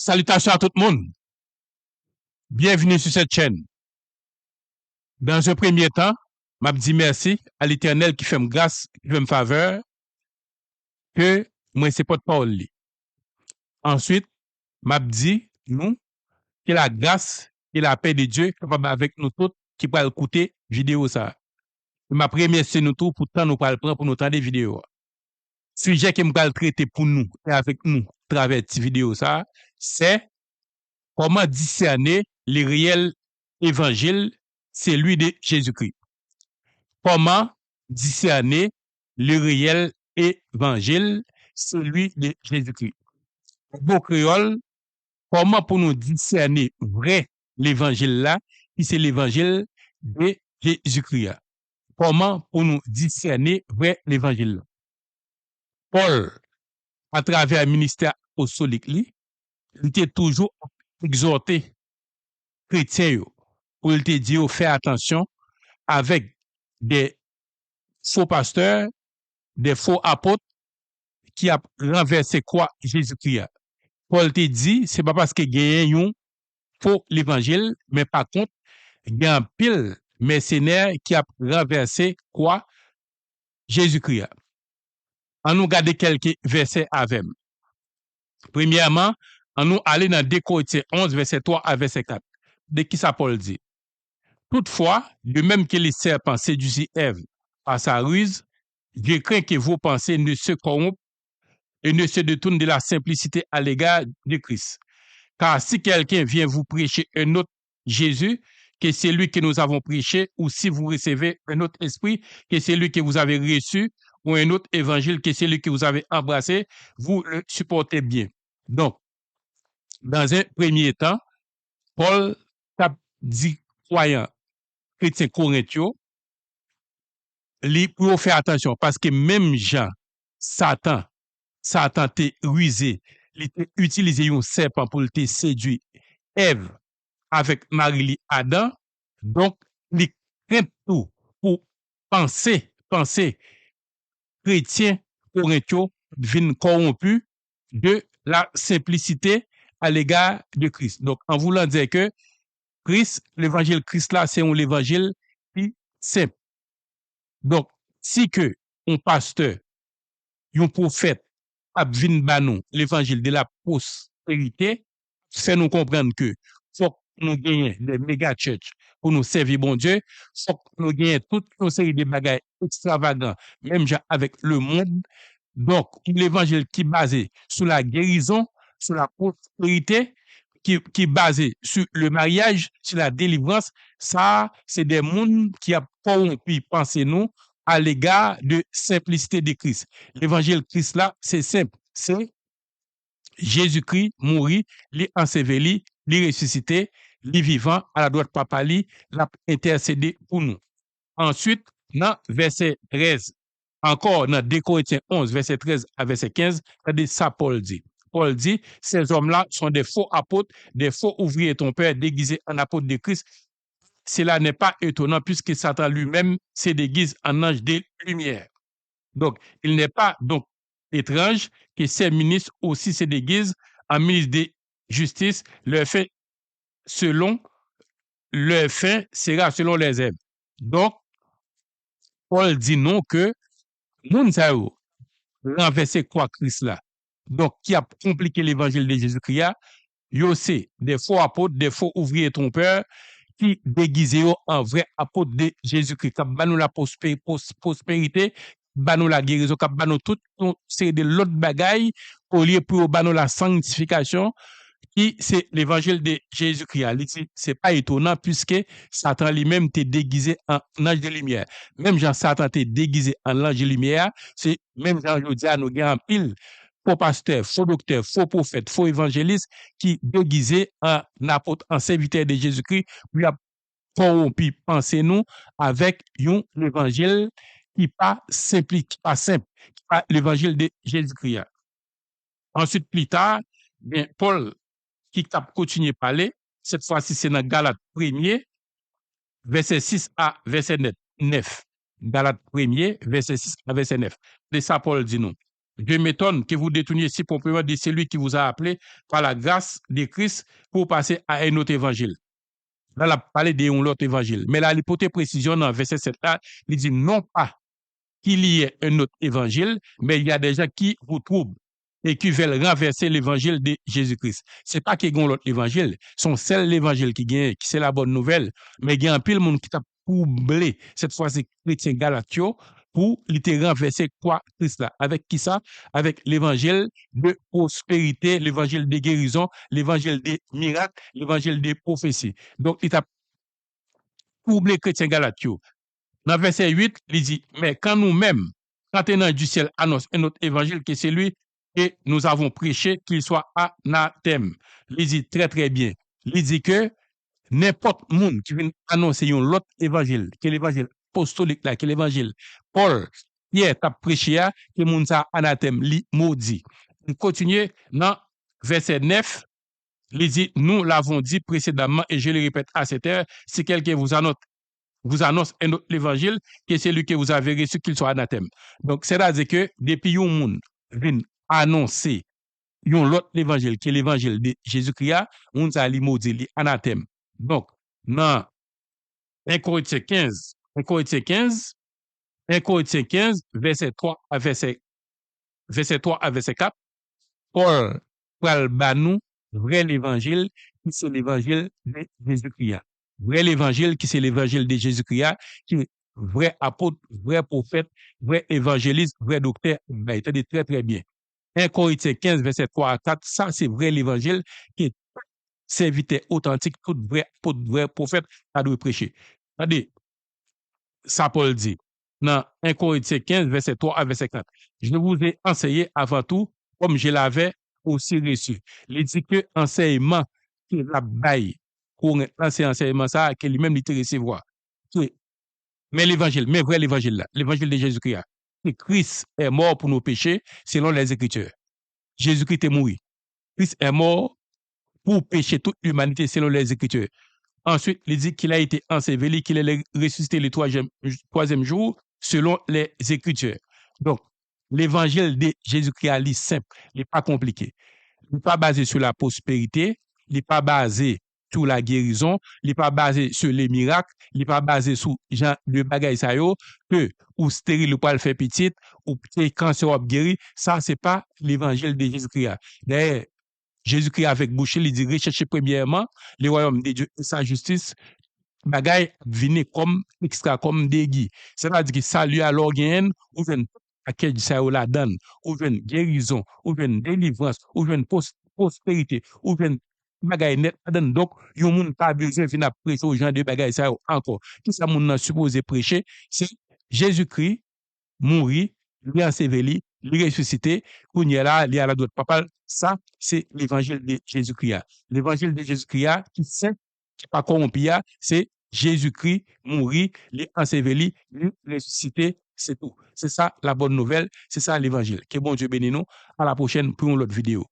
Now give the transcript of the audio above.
Salutations à tout le monde. Bienvenue sur cette chaîne. Dans un premier temps, je dis merci à l'Éternel qui fait me grâce, qui fait me faveur, que moi c'est pas de parole. Ensuite, je dis nous que la grâce et la paix de Dieu capable avec nous tous qui pourra écouter vidéo ça. Ma première c'est nous tous pour temps nous prendre pour nous entendre des vidéos. Sujet que me traiter pour nous et avec nous à travers cette vidéo ça, c'est comment discerner les réels évangiles, c'est lui de Jésus-Christ. Comment discerner le réel évangile, celui de Jésus-Christ. Beau créole, comment pour nous discerner vrai l'évangile là, qui c'est l'évangile de Jésus-Christ. Comment pour nous discerner vrai l'évangile là. Paul, à travers le ministère apostolique, il était toujours exhorté chrétiens pour il te dire faire attention avec des faux pasteurs, des faux apôtres qui a renversé quoi Jésus-Christ. Paul te dit, c'est pas parce que gagne un faux l'évangile, mais par contre, il y a un pile mercenaire qui a renversé quoi Jésus-Christ. On nous garde quelques versets avec. Premièrement, on nous aller dans 2 Corinthiens 11, verset 3 à verset 4. De qui ça Paul dit? Toutefois, de même que les serpents séduisent Ève par sa ruse, je crains que vos pensées ne se corrompent et ne se détournent de la simplicité à l'égard de Christ. Car si quelqu'un vient vous prêcher un autre Jésus que celui que nous avons prêché, ou si vous recevez un autre esprit que celui que vous avez reçu, ou un autre évangile que celui que vous avez embrassé, vous le supportez bien. Donc, dans un premier temps, Paul a dit croyants chrétiens corinthiens, pour faire attention, parce que même Jean, Satan t'a rusé, il t'a utilisé un serpent pour te séduire Ève avec Marie Adam, donc il craint tout pour penser chrétien corinthiens deviennent corrompus de la simplicité à l'égard de Christ. Donc, en voulant dire que Christ, l'évangile Christ là, c'est un évangile qui simple. Donc, si que un pasteur, un prophète, a vinn banou l'évangile de la prospérité, fait nous comprendre que faut que nous gagnions des méga church pour nous servir bon Dieu, faut que nous gagnions toute une série de bagages extravagants, même avec le monde. Donc, l'évangile qui est basé sur la guérison, sur la prospérité, qui est basé sur le mariage, sur la délivrance, ça, c'est des mondes qui a corrompu, pensez-nous, à l'égard de simplicité de Christ. L'évangile Christ là, c'est simple. C'est Jésus-Christ mourit, il enseveli, il ressuscité, il vivant à la droite papa li, l'a intercédé pour nous. Ensuite, dans verset 13, encore dans 2 Corinthiens 11, verset 13 à verset 15, ça Paul dit. Paul dit, ces hommes-là sont des faux apôtres, des faux ouvriers trompeurs déguisés en apôtres de Christ. Cela n'est pas étonnant puisque Satan lui-même se déguise en ange de lumière. Donc, il n'est pas donc étrange que ces ministres aussi se déguisent en ministres de justice. Leur fin sera selon les œuvres. Donc, Paul dit non que moun sa yo renverser quoi Christ là. Donc, qui a compliqué l'évangile de Jésus-Christ, yo c'est des faux apôtres, des faux ouvriers trompeurs qui déguisent en vrai apôtre de Jésus-Christ, qui banou la prospérité, banou la guérison, qui banou tout c'est de l'autre bagaille au lieu pour banou la sanctification qui c'est l'évangile de Jésus-Christ. C'est pas étonnant puisque Satan lui-même t'est déguisé en ange de lumière. Même Jean Satan t'est déguisé en ange de lumière, c'est même Jean je dis à nous en pile faux pasteur, faux docteur, faux prophète, faux évangéliste qui déguisé en apôtre, en serviteur de Jésus-Christ, lui a corrompu, pensez-nous, avec l'évangile qui pas simple, qui pas simple, qui pas l'évangile de Jésus-Christ. Ensuite, plus tard, bien, Paul, qui a continué à parler, cette fois-ci, c'est dans Galates 1er, verset 6 à verset 9. Galates 1er, verset 6 à verset 9. De ça, Paul dit nous. Je m'étonne que vous détourniez si promptement de celui qui vous a appelé par la grâce de Christ pour passer à un autre évangile. Là, il a parlé d'un autre évangile. Mais là, l'hypothèse précision dans verset 7 là, il dit non pas qu'il y ait un autre évangile, mais il y a des gens qui vous troublent et qui veulent renverser l'évangile de Jésus-Christ. C'est pas qu'ils ont l'autre évangile, c'est seul l'évangile qui gagne, qui c'est la bonne nouvelle, mais il y a un pile monde qui t'a troublé, cette fois c'est chrétien galatio, pour littéralement renverser quoi Christ là. Avec qui ça? Avec l'évangile de prospérité, l'évangile de guérison, l'évangile des miracles, l'évangile des prophéties. Donc, il t'a troublé chrétien galatio. Dans verset 8, il dit, mais quand nous-mêmes, quand un du ciel annonce un autre évangile que c'est lui et nous avons prêché, qu'il soit anathème. Il dit très très bien. Il dit que n'importe monde qui vient annoncer un autre évangile, que l'évangile apostolique là, que l'évangile Paul, Pierre t'a prêché, que monde ça anathème, li maudit. On continue dans verset 9, il dit, nous l'avons dit précédemment et je le répète à cette heure, si quelqu'un vous annonce un autre évangile, que c'est lui que vous avez reçu qu'il soit anathème. Donc, c'est-à-dire que depuis un monde vient annoncer l'autre évangile, qui est l'évangile de Jésus-Christ, on a li maudit, li anathème. Donc, dans 1 Corinthiens 15, 1 Corinthiens 15, 1 Corinthiens 15, verset 3 à verset 4, Paul parle ba nous vrai l'évangile, qui c'est l'évangile de Jésus-Christ. Vrai l'évangile, qui c'est l'évangile de Jésus-Christ, qui est vrai apôtre, vrai prophète, vrai évangéliste, vrai docteur. Ben, il dit très, très bien. 1 Corinthiens 15, verset 3 à 4, ça, c'est vrai l'évangile qui est serviteur authentique, tout vrai apôtre, vrai prophète, ça doit prêcher. Regardez, ça Paul dit dans 1 Corinthiens 15, verset 3 à verset 4. Je vous ai enseigné avant tout, comme je l'avais aussi reçu. Il dit que enseignement qui la baille, pour enseignement ça, que lui-même il te recevoir. Mais l'évangile, mais vrai l'évangile là, l'évangile de Jésus-Christ, que Christ est mort pour nos péchés selon les Écritures. Jésus-Christ est mort. Christ est mort pour pécher toute l'humanité selon les Écritures. Ensuite, il dit qu'il a été enseveli, qu'il est ressuscité le troisième jour selon les Écritures. Donc, l'évangile de Jésus-Christ est simple, il n'est pas compliqué. Il n'est pas basé sur la prospérité, il n'est pas basé sur la guérison, il n'est pas basé sur les miracles, il n'est pas basé sur le bagage ça que ou stérile ou pas le faire petit, ou cancer ou guéri. Ça, c'est pas l'évangile de Jésus-Christ. D'ailleurs, Jésus-Christ avec bouche, il dit recherchez premièrement le royaume de Dieu et sa justice. Bagay vini comme extra comme dégui. C'est-à-dire que salut alors gagne ou vient paquet ça ou la donne, ou vient guérison, ou vient délivrance, ou vient prospérité, ou vient bagay net donne. Donc yon moun pas besoin venir prêcher aux gens de bagay ça encore. Tout ça moun supposé prêcher, c'est Jésus-Christ mourir, lui enseveli, lui ressuscité, qu'on y est là, il y a la d'autre papa. Ça, c'est l'évangile de Jésus-Christ. L'évangile de Jésus-Christ qui saint, qui pas corrompu, c'est Jésus-Christ mourir, lui enseveli, lui ressuscité, c'est tout. C'est ça la bonne nouvelle, c'est ça l'évangile. Que bon Dieu bénisse nous. À la prochaine pour une autre vidéo.